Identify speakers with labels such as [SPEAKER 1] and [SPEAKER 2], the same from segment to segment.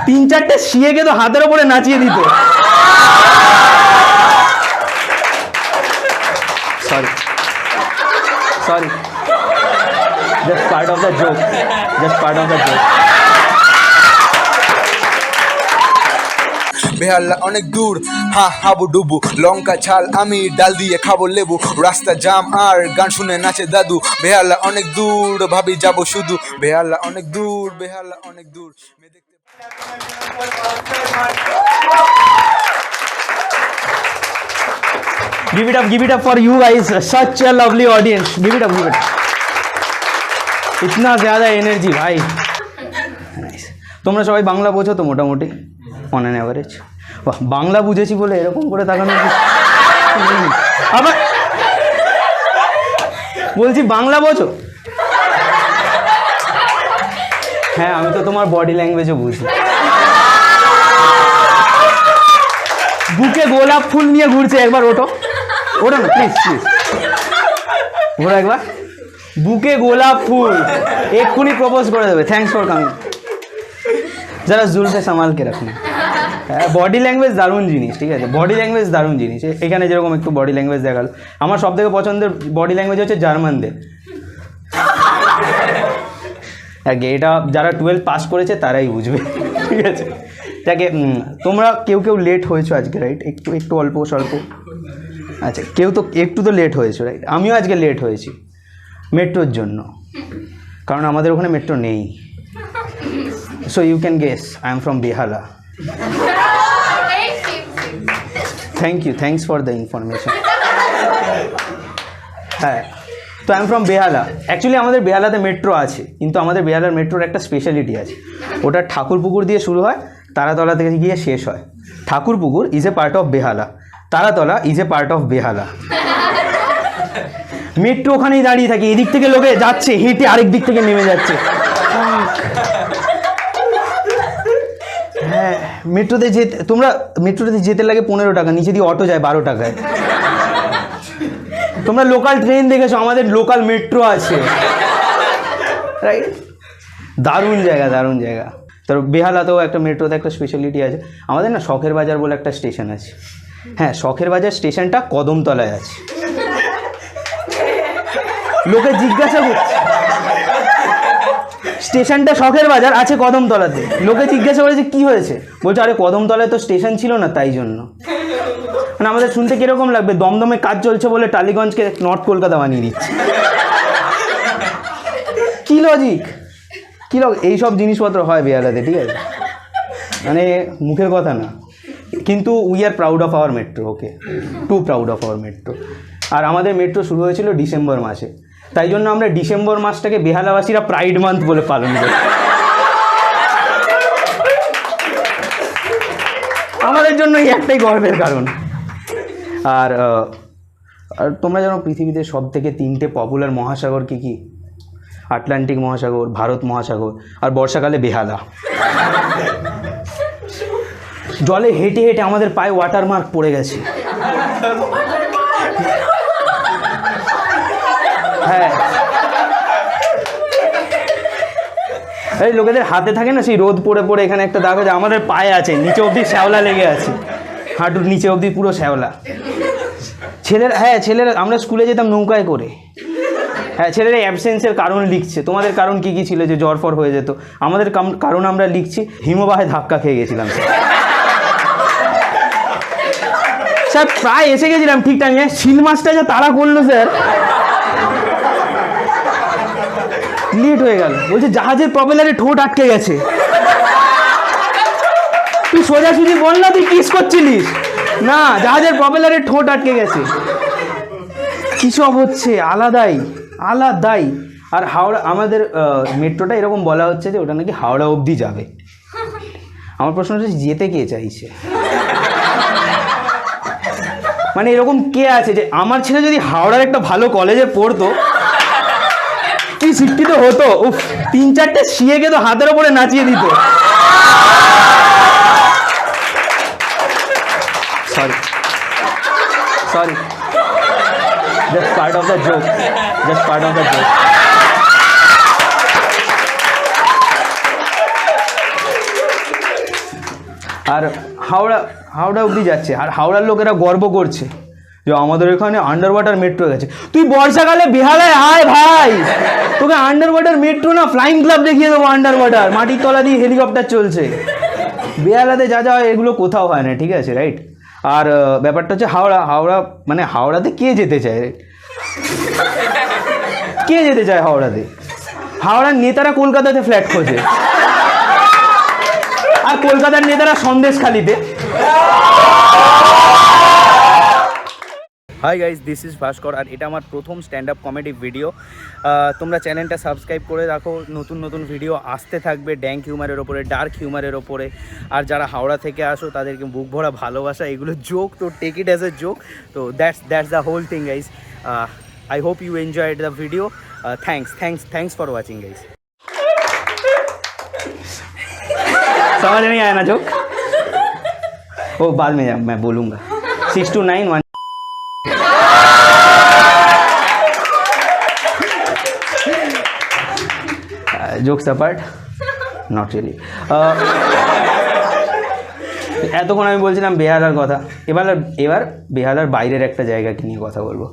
[SPEAKER 1] 3-4টে শিয়েকে তো হাতের উপরে নাচিয়ে দিত। Sorry sorry, just part of the joke, just part of the joke.
[SPEAKER 2] Behala অনেক দূর, হা হাবু ডুবু, লঙ্কা ঝাল আমি ডাল দিয়ে খাবো লেবু, রাস্তা জাম আর গান শুনে নাচে দাদু। বেহালা অনেক দূর, ভাবি যাবো শুধু, বেহালা অনেক দূর, বেহালা অনেক দূর।
[SPEAKER 1] Give it up for you guys, such a lovely audience. Give it up, give it up. इतना ज़्यादा एनर्जी भाई। তোমরা সবাই বাংলা বোঝো তো মোটামুটি অন অ্যান অ্যাভারেজ? বাহ, বাংলা বুঝেছি বলে এরকম করে তাকানো। আবার বলছি বাংলা বোঝো? হ্যাঁ, আমি তো তোমার বডি ল্যাঙ্গুয়েজও বুঝি। বুকে গোলাপ ফুল নিয়ে ঘুরছে, একবার ওঠো, ওঠো না প্লিজ প্লিজ, ওঠো একবার। বুকে গোলাপ ফুল, এক্ষুনি প্রপোজ করে দেবে। Thanks for coming. যারা জুলফে সামালকে রাখুন। হ্যাঁ, বডি ল্যাঙ্গুয়েজ দারুণ জিনিস, ঠিক আছে, বডি ল্যাঙ্গুয়েজ দারুণ জিনিস। এখানে যেরকম একটু বডি ল্যাঙ্গুয়েজ দেখালো, আমার সব থেকে পছন্দের বডি ল্যাঙ্গুয়েজ হচ্ছে জার্মানদের। হ্যাঁ, এটা যারা 12 পাস করেছে তারাই বুঝবে, ঠিক আছে। যাকে তোমরা কেউ কেউ লেট হয়েছো আজকে, রাইট? একটু একটু অল্প স্বল্প, আচ্ছা, কেউ তো একটু তো লেট হয়েছো, রাইট? আমিও আজকে লেট হয়েছি মেট্রোর জন্য, কারণ আমাদের ওখানে মেট্রো নেই। So you can guess I am from Behala. Thank you, thanks for the information. হ্যাঁ, তো I am from Behala. Actually আমাদের বেহালাতে মেট্রো আছে, কিন্তু আমাদের বেহালার মেট্রোর একটা স্পেশালিটি আছে। ওটা ঠাকুরপুকুর দিয়ে শুরু হয়, তারাতলা থেকে গিয়ে শেষ হয়। Thakurpukur is a part of Behala, Taratala is a part of Behala. Metro ওখানেই দাঁড়িয়ে থাকে, এদিক থেকে লোকে যাচ্ছে হেঁটে, আরেক দিক থেকে নেমে যাচ্ছে। হ্যাঁ, মেট্রোতে যেতে, তোমরা মেট্রোতে যেতে লাগে 15 টাকা, নিচে দিয়ে অটো যায় 12 টাকায়। তোমরা লোকাল ট্রেন দেখেছো, আমাদের লোকাল মেট্রো আছে, রাইট? দারুণ জায়গা, দারুণ জায়গা। তার বেহালাতেও একটা মেট্রোতে একটা স্পেশালিটি আছে। আমাদের না শখের বাজার বলে একটা স্টেশন আছে। হ্যাঁ, শখের বাজার স্টেশনটা কদমতলায় আছে। লোকে জিজ্ঞাসা করছে, স্টেশনটা শখের বাজার আছে কদমতলাতে। লোকে জিজ্ঞাসা করেছে কি হয়েছে, বলছে আরে কদমতলায় তো স্টেশন ছিল না, তাই জন্য। মানে আমাদের শুনতে কিরকম লাগবে, দমদমে কাজ চলছে বলে টালিগঞ্জকে নর্থ কলকাতা বানিয়ে দিচ্ছে। কি লজিক, কি এইসব জিনিসপত্র হয় বেহালাতে, ঠিক আছে, মানে মুখের কথা না। কিন্তু we are proud of our metro, okay, to proud of our metro. আর আমাদের মেট্রো শুরু হয়েছিল ডিসেম্বর মাসে, তাই জন্য আমরা ডিসেম্বর মাসটাকে বেহালাবাসীরা প্রাইড মান্থ বলে পালন করি। আমাদের জন্য এই একটাই গর্বের কারণ। আর তোমরা জানো পৃথিবীতে সব থেকে 3টে পপুলার মহাসাগর কী কী? আটলান্টিক মহাসাগর, ভারত মহাসাগর, আর বর্ষাকালে বেহালা। জলে হেঁটে হেঁটে আমাদের পায়ে ওয়াটারমার্ক পড়ে গেছে। হ্যাঁ, এই লোকেদের হাতে থাকে না সেই রোদ পড়ে পড়ে, এখানে একটা দাগ আছে, আমাদের পায়ে আছে, নিচে অবধি শ্যাওলা লেগে আছে, হাঁটুর নিচে অবধি পুরো শ্যাওলা। ছেলেরা, হ্যাঁ ছেলেরা, আমরা স্কুলে যেতাম নৌকায় করে। হ্যাঁ, ছেলেরা অ্যাবসেন্সের কারণ লিখছে। তোমাদের কারণ কী কী ছিল যে জ্বর ফর হয়ে যেত? আমাদের কারণ আমরা লিখছি হিমবাহে ধাক্কা খেয়ে গেছিলাম স্যার, প্রায় এসে গেছিলাম ঠিক টাইমে। শিল মাছটা যা তাড়া করলো স্যার, লেট হয়ে গেল। বলছে জাহাজের প্রপেলারে ঠোঁট আটকে গেছে। তুই সোজাসুজি বল না, তুই কিস করছিলিস? না, জাহাজের প্রপেলারে ঠোঁট আটকে গেছে। কী সব হচ্ছে, আলাদাই আলাদাই। আর হাওড়া, আমাদের মেট্রোটা এরকম বলা হচ্ছে যে ওটা নাকি হাওড়া অবধি যাবে। আমার প্রশ্ন হচ্ছে যেতে কে চাইছে? মানে এরকম কে আছে যে আমার ছেলে যদি হাওড়ার একটা ভালো কলেজে পড়তো, কি শিক্ষিত হতো, উফ, 3-4টে শিয়েকে তো হাতের ওপরে নাচিয়ে দিত। Sorry sorry, just part of the joke, just part of the joke. আর হাওড়া অবধি যাচ্ছে, আর হাওড়ার লোকেরা গর্ব করছে যে আমাদের এখানে আন্ডার ওয়াটার মেট্রো গেছে। তুই বর্ষাকালে বেহালায় আয় ভাই, তোকে আন্ডার ওয়াটার মেট্রো না ফ্লাইং ক্লাব দেখিয়ে দেবো। আন্ডার ওয়াটার মাটির তলা দিয়ে হেলিকপ্টার চলছে। বেহালাতে যা হয় এগুলো কোথাও হয় না, ঠিক আছে, রাইট? আর ব্যাপারটা হচ্ছে হাওড়া মানে হাওড়াতে কে যেতে চায় রে? কে যেতে চায় হাওড়াতে? হাওড়ার নেতারা কলকাতাতে ফ্ল্যাট খোঁজে, আর কলকাতার নেতারা সন্দেশখালিতে। হাই গাইজ, দিস ইজ ভাস্কর, আর এটা আমার প্রথম স্ট্যান্ড আপ কমেডি ভিডিও। তোমরা চ্যানেলটা সাবস্ক্রাইব করে রাখো, নতুন নতুন ভিডিও আসতে থাকবে ড্যাঙ্ক হিউমারের ওপরে, ডার্ক হিউমারের ওপরে। আর যারা হাওড়া থেকে আসো তাদেরকে বুক ভরা ভালোবাসা, এগুলো জোক, তো take it as a joke. তো that's the whole thing guys. I hope you enjoyed the video. Thanks for watching guys. समझ नहीं आया ना जोक? वो बाद में मैं बोलूँगा। 6 to 9 1 jokes apart, not really. এতক্ষণ আমি বলছিলাম বেহালার কথা, এবার বেহালার বাইরের একটা জায়গাকে নিয়ে কথা বলবো,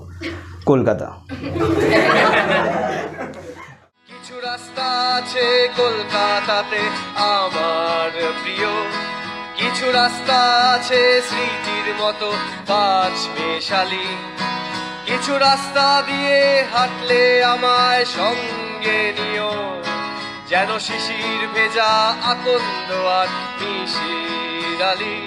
[SPEAKER 1] কলকাতা।
[SPEAKER 3] কিছু রাস্তা আছে কলকাতাতে আমার প্রিয়, কিছু রাস্তা আছে স্মৃতির মতো পাঁচমেশালি, কিছু রাস্তা দিয়ে হাঁটলে আমায় সঙ্গে নিও, যেন শিশির ভেজা আকন্দ আর মিশির আলি।